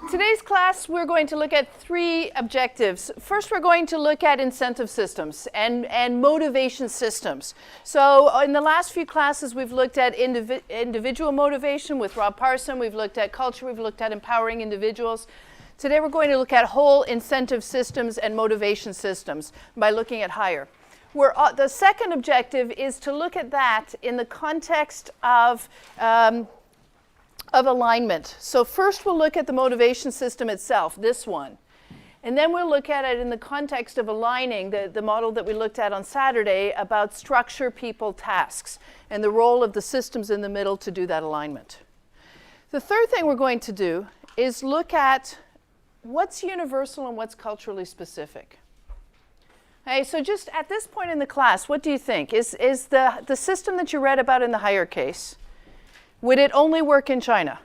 Today's class, we're going to look at three objectives. First, we're going to look at incentive systems and motivation systems. So in the last few classes, we've looked at individual motivation with Rob Parson. We've looked at culture. We've looked at empowering individuals. Today, we're going to look at whole incentive systems and motivation systems by looking at hire. The second objective is to look at that in the context of alignment. So first we'll look at the motivation system itself, this one. And then we'll look at it in the context of aligning, the model that we looked at on Saturday about structure, people, tasks, and the role of the systems in the middle to do that alignment. The third thing we're going to do is look at what's universal and what's culturally specific. Okay, so just at this point in the class, what do you think? Is the system that you read about in the hire case, would it only work in China?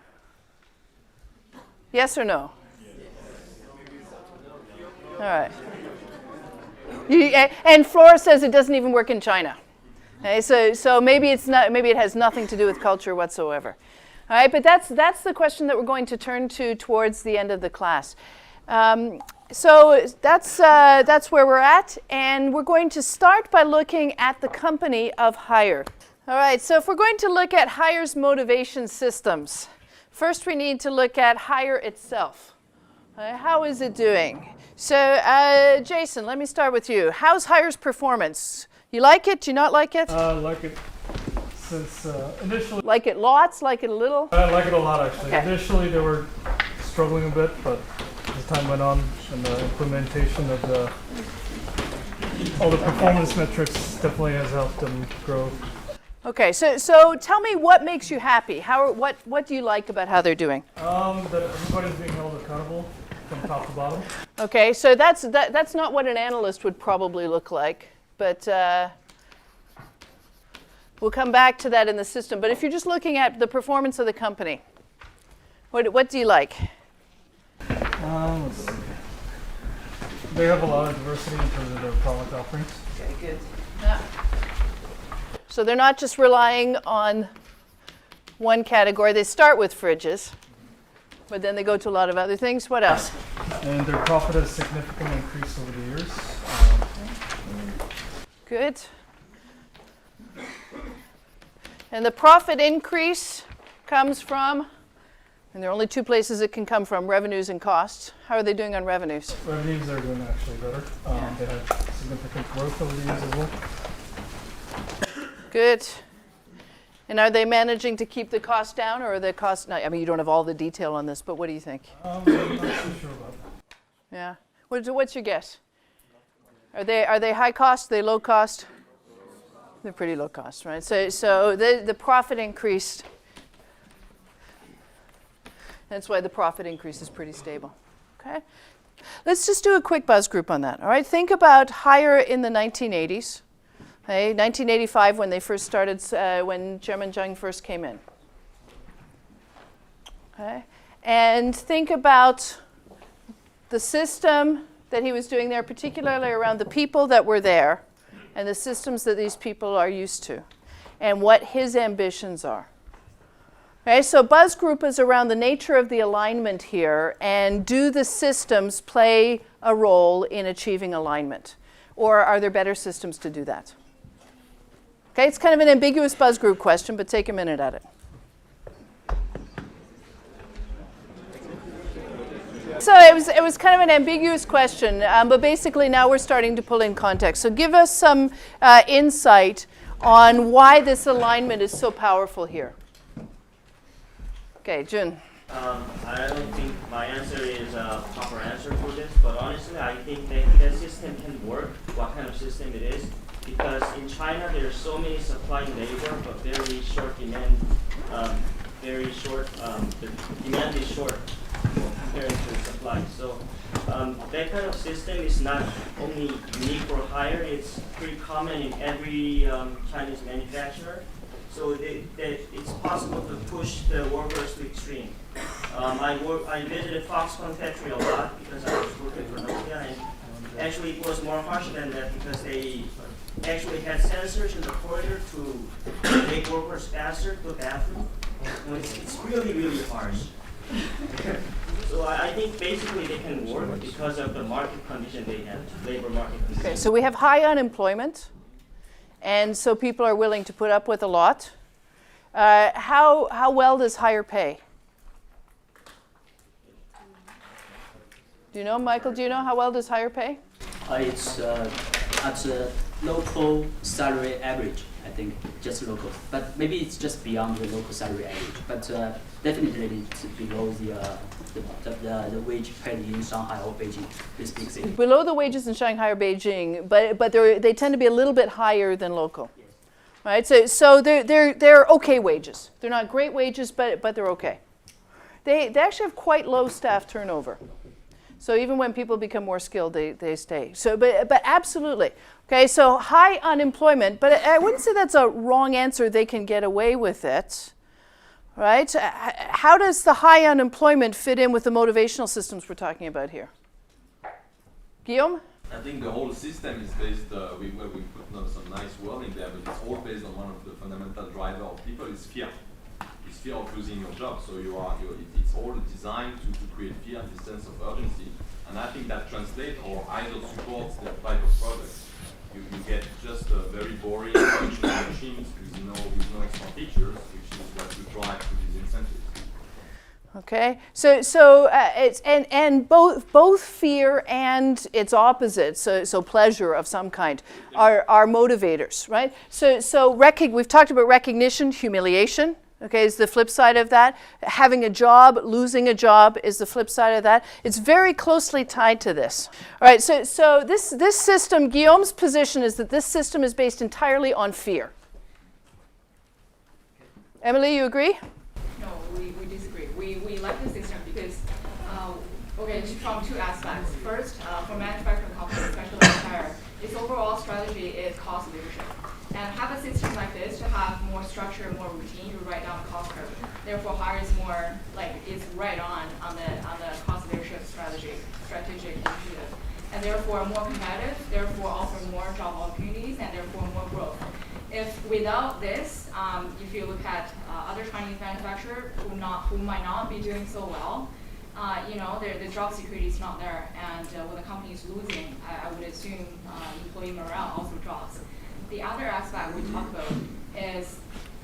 Yes or no? All right. And Flora says it doesn't even work in China. Okay, so maybe it's not. Maybe it has nothing to do with culture whatsoever. All right, but that's the question that we're going to turn to towards the end of the class. So that's where we're at, and we're going to start by looking at the company of hire. All right, so if we're going to look at hire's motivation systems, first we need to look at hire itself. How is it doing? So Jason, let me start with you. How's hire's performance? You like it? Do you not like it? Like it since initially. Like it lots? Like it a little? I like it a lot, actually. Okay. Initially they were struggling a bit, but as time went on and the implementation of all the performance metrics definitely has helped them grow. Okay, so tell me what makes you happy. What do you like about how they're doing? That everybody's being held accountable from top to bottom. Okay, so that's not what an analyst would probably look like, but we'll come back to that in the system. But if you're just looking at the performance of the company, what do you like? Let's see. They have a lot of diversity in terms of their product offerings. Okay, good. Yeah. So they're not just relying on one category. They start with fridges, but then they go to a lot of other things. What else? And their profit has significantly increased over the years. Good. And the profit increase comes from, and there are only two places it can come from, revenues and costs. How are they doing on revenues? Revenues are doing actually better. They had significant growth over the years as well. Good. And are they managing to keep the cost down, or are the costs? I mean, you don't have all the detail on this, but what do you think? I'm not too sure about that. Yeah. What's your guess? Are they high cost? Are they low cost? They're pretty low cost, right? So the profit increased. That's why the profit increase is pretty stable. Okay. Let's just do a quick buzz group on that. All right. Think about hire in the 1980s. Okay, 1985 when they first started, when Chairman Zheng first came in. Okay, and think about the system that he was doing there, particularly around the people that were there and the systems that these people are used to and what his ambitions are. Okay, so buzz group is around the nature of the alignment here, and do the systems play a role in achieving alignment? Or are there better systems to do that? Okay, it's kind of an ambiguous buzz group question, but take a minute at it. So it was kind of an ambiguous question, but basically now we're starting to pull in context. So give us some insight on why this alignment is so powerful here. Okay, Jun. I don't think my answer is a proper answer for this, but honestly, I think that system can work, what kind of system it is. Because in China, there are so many supply labor, but very short demand. The demand is short compared to supply. So that kind of system is not only unique for hire; it's pretty common in every Chinese manufacturer. So it's possible to push the workers to extreme. I visited Foxconn factory a lot because I was working for Nokia, and actually it was more harsh than that because they actually had sensors in the corridor to make workers faster to the bathroom. It's really, really harsh. So I think basically they can work because of the market condition they have, labor market condition. Okay, so we have high unemployment, and so people are willing to put up with a lot. How well does higher pay? Do you know, Michael, do you know how well does higher pay? It's at a local salary average, I think, just local. But maybe it's just beyond the local salary average. But definitely it's below the wage paid in Shanghai or Beijing, this big city. Below the wages in Shanghai or Beijing, but they tend to be a little bit higher than local. Yes. Right, so they're okay wages. They're not great wages, but they're okay. They actually have quite low staff turnover. So even when people become more skilled, they stay. So, but absolutely. Okay, so high unemployment, but I wouldn't say that's a wrong answer. They can get away with it, right? How does the high unemployment fit in with the motivational systems we're talking about here? Guillaume? I think the whole system is based, we put some nice wording there, but it's all based on one of the fundamental drivers of people is fear. It's fear of losing your job. So it's all designed to create fear, this sense of urgency. And I think that translates or either supports the type of product. You get just a very boring functional machines with no extra features, which is what you drive to these incentives. Okay, so it's and both fear and its opposite, so pleasure of some kind, are motivators, right? So we've talked about recognition, humiliation. Okay, is the flip side of that. Having a job, losing a job is the flip side of that. It's very closely tied to this. All right, so this system, Guillaume's position is that this system is based entirely on fear. Emily, you agree? No, we disagree. We like the system because, from two aspects. First, for manufacturing companies, especially tire, its overall strategy is cost leadership. And have a system like this to have more structure, more routine, you write down the cost curve. Therefore, hire is more it's right on the cost leadership strategic initiative. And therefore more competitive, therefore offer more job opportunities, and therefore more growth. If without this, if you look at other Chinese manufacturers who might not be doing so well, the job security is not there, and when the company is losing, I would assume employee morale also drops. The other aspect we talk about is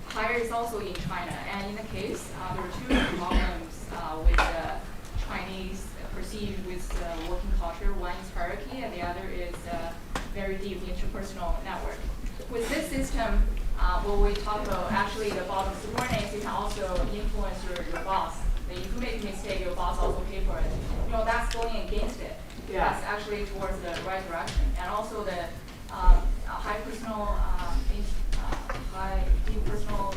hire is also in China, and in the case, there are two problems with the Chinese perceived with working culture. One is hierarchy, and the other is very deep interpersonal network. With this system, what we talk about, actually the bottom subordinates, you can also influence your boss. If you make a mistake, your boss also pay for it. That's going against it. Yeah. That's actually towards the right direction. And also the high deep personal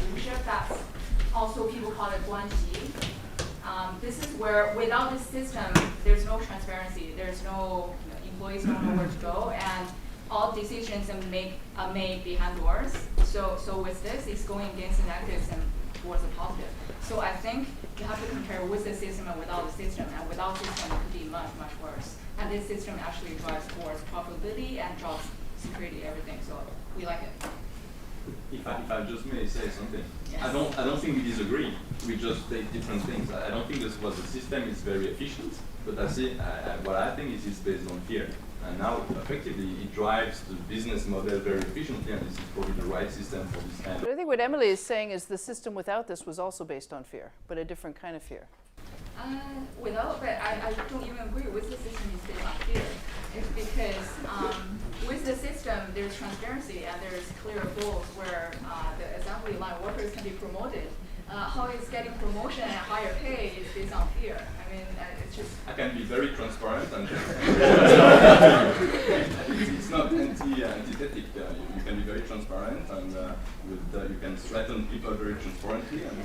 leadership, that's also people call it guanxi. This is where without this system, there's no transparency. There's no, employees don't know where to go, and all decisions are made behind doors. So with this, it's going against the negatives and towards the positive. So I think you have to compare with the system and without the system. And without the system, it could be much, much worse. And this system actually drives towards profitability and jobs security, everything. So we like it. If I just may say something, Yes. I don't think we disagree. We just take different things. I don't think this was the system is very efficient, but what I think is it's based on fear. And now, effectively, it drives the business model very efficiently, and this is probably the right system for this kind of. But I think what Emily is saying is the system without this was also based on fear, but a different kind of fear. But I don't even agree with the system is based on fear. It's because with the system, there's transparency and there's clear goals where the assembly line workers can be promoted. How is getting promotion and higher pay is based on fear. I mean, it's just. I can be very transparent and it's not antithetic. You can be very transparent and you can threaten people very transparently. And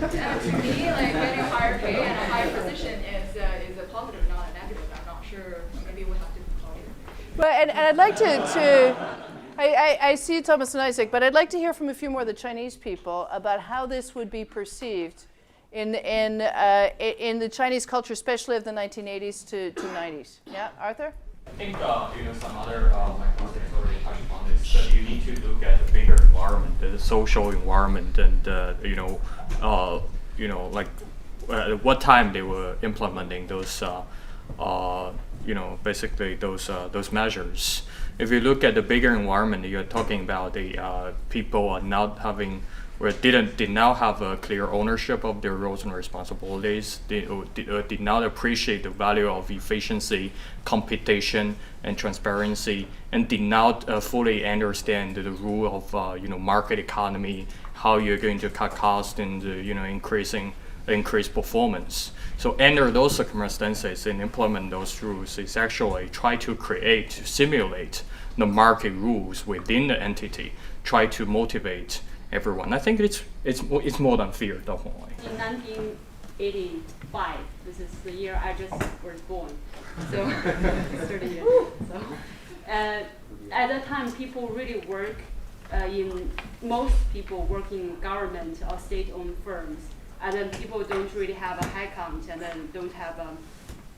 To me, getting a higher pay and a higher position is a positive, not a negative. I'm not sure. Maybe we have to call it. Well, and I'd like I see Thomas and Isaac, but I'd like to hear from a few more of the Chinese people about how this would be perceived in the Chinese culture, especially of the 1980s to 90s. Yeah, Arthur? I think some other my colleagues already touched upon this. That you need to look at the bigger environment, the social environment, and at what time they were implementing those, basically those measures. If you look at the bigger environment, you're talking about the people are not having, or did not have a clear ownership of their roles and responsibilities. Did not appreciate the value of efficiency, competition, and transparency, and did not fully understand the rule of market economy, how you're going to cut costs and increase performance. So under those circumstances and implement those rules is actually try to simulate the market rules within the entity, try to motivate everyone. I think it's more than fear, definitely. In 1985, this is the year I just was born, so 30 years. So at that time, people really work most people work in government or state-owned firms, and then people don't really have a headcount, and then don't have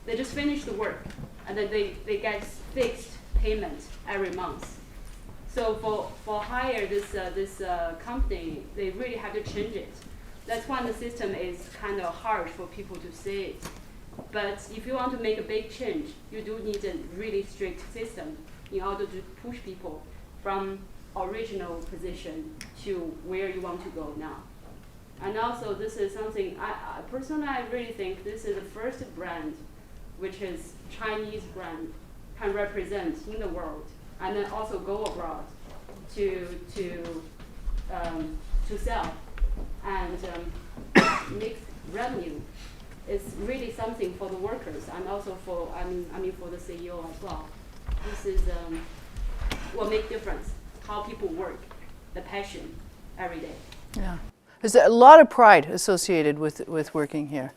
they just finish the work, and then they get fixed payment every month. So for hire this company, they really have to change it. That's why the system is kind of hard for people to see it. But if you want to make a big change, you do need a really strict system in order to push people from original position to where you want to go now. And also, this is something I personally really think this is the first brand, which is Chinese brand, can represent in the world, and then also go abroad to sell and make revenue. It's really something for the workers and also for for the CEO as well. This is what make difference how people work, the passion every day. Yeah, there's a lot of pride associated with working here.